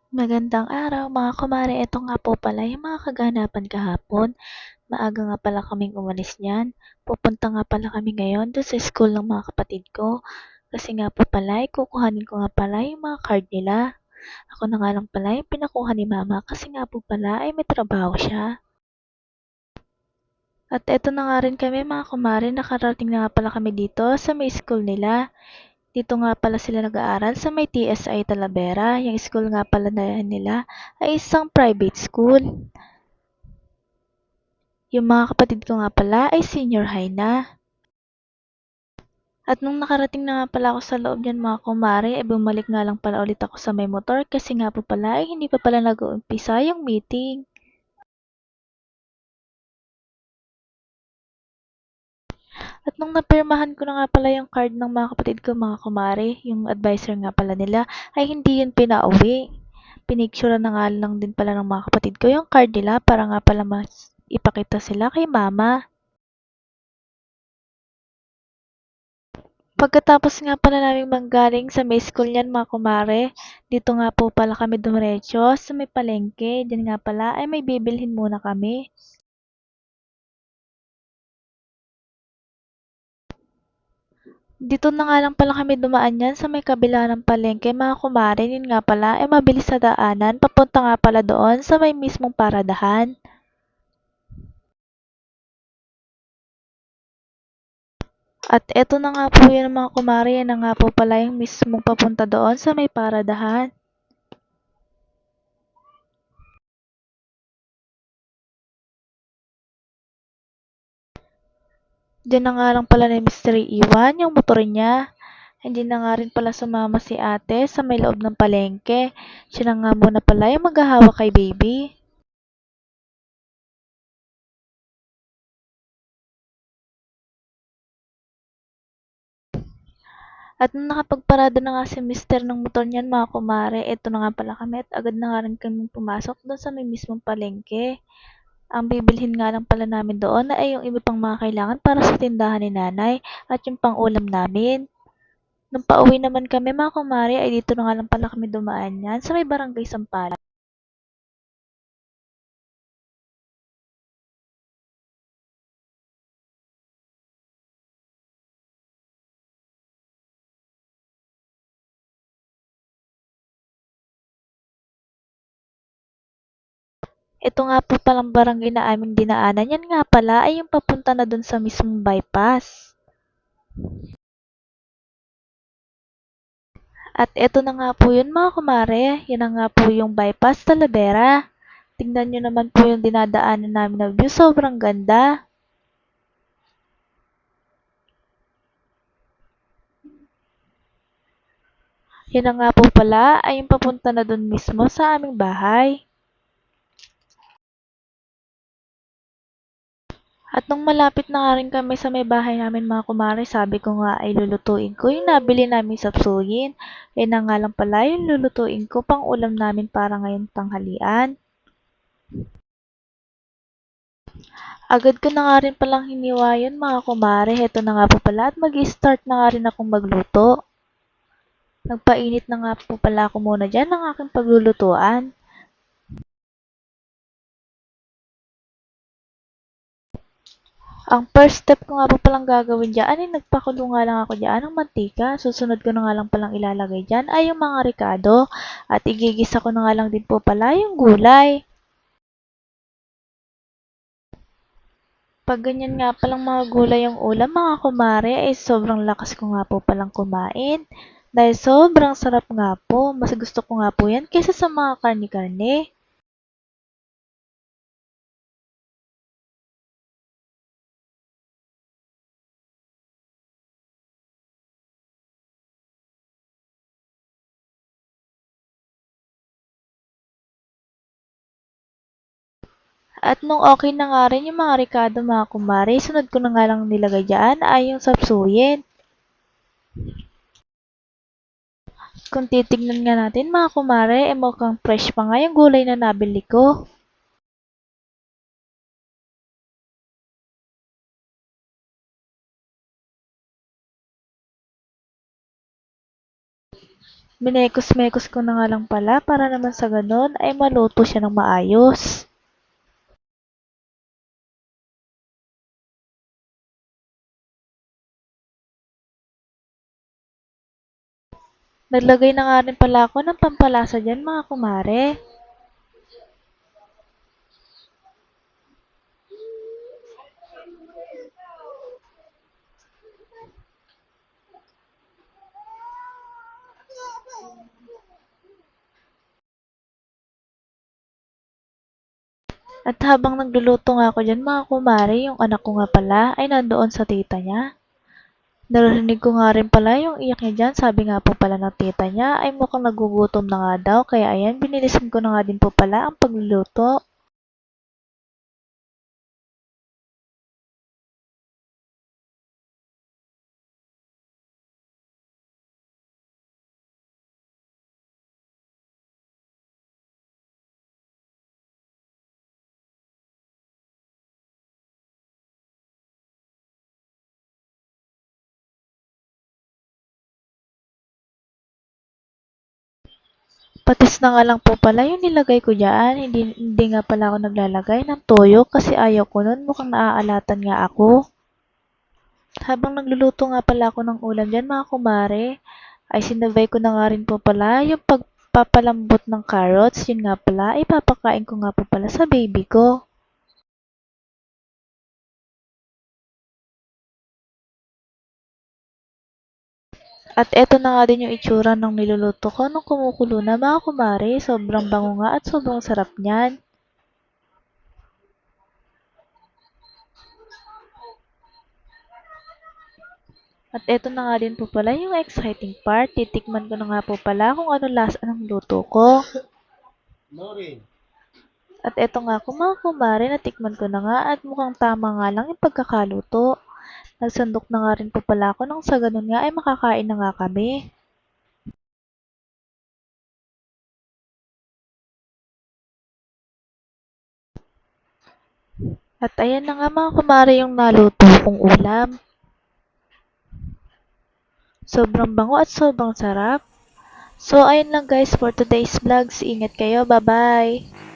Magandang araw mga kumare, eto nga po pala yung mga kaganapan kahapon. Maaga nga pala kaming umalis niyan. Pupunta nga pala kami ngayon doon sa school ng mga kapatid ko. Kasi nga po pala, kukuhanin ko nga pala yung mga card nila. Ako na nga lang pala yung pinakuha ni mama kasi nga po pala ay may trabaho siya. At eto na nga rin kami mga kumare, nakarating na nga pala kami dito sa may school nila. Dito nga pala sila nag-aaral sa may TSI Talavera. Yung school nga pala na nila ay isang private school. Yung mga kapatid ko nga pala ay senior high na. At nung nakarating na nga pala ako sa loob niyan mga kumare, ay bumalik nga lang pala ulit ako sa may motor kasi nga po pala ay hindi pa pala nag-uumpisa yung meeting. At nung napirmahan ko na nga pala yung card ng mga kapatid ko mga kumare, yung advisor nga pala nila, ay hindi yun pinauwi. Pinicture na nga lang din pala ng mga kapatid ko yung card nila para nga pala mas ipakita sila kay mama. Pagkatapos nga pala naming manggaling sa may school niyan mga kumare, dito nga po pala kami dumiretso sa may palengke. Diyan nga pala ay may bibilhin muna kami. Dito na nga lang pala kami dumaan niyan sa may kabila ng palengke mga kumare. Yun nga pala ay mabilis sa daanan. Papunta nga pala doon sa may mismong paradahan. At eto na nga po yun mga kumare, yan na nga po pala yung mismong papunta doon sa may paradahan. Diyan na nga lang pala ni Mr. Iwan yung motor niya. Hindi na nga rin pala sumama si ate sa may loob ng palengke. Siya na nga muna pala yung maghahawak kay baby. At nung nakapagparada na nga si Mister ng motor niyan mga kumare, eto na nga pala kami at agad na nga rin kami pumasok doon sa may mismong palengke. Ang bibilhin nga lang pala namin doon ay yung iba pang mga kailangan para sa tindahan ni nanay at yung pang-ulam namin. Nung pauwi naman kami mga kumare ay dito na nga lang pala kami dumaan yan sa may barangay Sampala. Ito nga po palang barangay na aming dinaanan, yan nga pala ay yung papunta na dun sa mismong bypass. At eto na nga po yun mga kumare, yan na nga po yung bypass Talavera. Tingnan nyo naman po yung dinadaanan namin na view, sobrang ganda. Yan na nga po pala ay yung papunta na dun mismo sa aming bahay. At nung malapit na nga rin kami sa may bahay namin mga kumare, sabi ko nga ay lulutuin ko yung nabili namin sa sapsuyin. Eh na nga lang pala yung lulutuin ko pang ulam namin para ngayong tanghalian. Agad ko na nga rin palang hiniwa yun mga kumare. Heto na nga po pala at mag-start na nga rin akong magluto. Nagpainit na nga po pala ako muna dyan ng aking paglulutuan. Ang first step ko nga po palang gagawin dyan ay nagpakulo nga lang ako dyan ng mantika. Susunod ko na nga lang palang ilalagay dyan ay yung mga ricado at igigisa ko na nga lang din po pala yung gulay. Pag ganyan nga palang mga gulay yung ulam mga kumare ay sobrang lakas ko nga po palang kumain. Dahil sobrang sarap nga po. Mas gusto ko nga po yan kaysa sa mga karni-karne. At nung okay na nga rin yung mga ricado mga kumare, sunod ko na nga lang nilagay dyan ay yung sapsuyin. Kung titignan nga natin mga kumare, mukhang fresh pa nga yung gulay na nabili ko. Minekos-mekos ko na nga lang pala para naman sa ganun ay maluto siya ng maayos. Naglagay na nga rin pala ako ng pampalasa dyan mga kumare. At habang nagluluto nga ako dyan mga kumare, yung anak ko nga pala ay nandoon sa tita niya. Narinig ko nga rin pala yung iyak niya dyan. Sabi nga po pala ng tita niya ay mukhang nagugutom na nga daw. Kaya ayan, binilisan ko na nga din po pala ang pagluluto. Patis na nga lang po pala yung nilagay ko dyan. Hindi nga pala ako naglalagay ng toyo kasi ayaw ko nun. Mukhang naaalatan nga ako. Habang nagluluto nga pala ako ng ulam dyan mga kumare, ay sinabay ko na nga rin po pala yung pagpapalambot ng carrots. Yun nga pala, ipapakain ko nga po pala sa baby ko. At eto na nga din yung itsura ng niluluto ko nung kumukulo na mga kumare. Sobrang bango nga at sobrang sarap niyan. At eto na nga din po pala yung exciting part. Titikman ko na nga po pala kung ano lasa ng luto ko. At eto nga ko mga kumare, natikman ko na nga at mukhang tama nga lang yung pagkakaluto. Nagsandok na nga rin po pala ako nang sa ganun nga ay makakain na nga kami. At ayan na nga mga kumare yung naluto kong ulam. Sobrang bango at sobrang sarap. So ayun lang guys for today's vlogs. Ingat kayo. Bye-bye!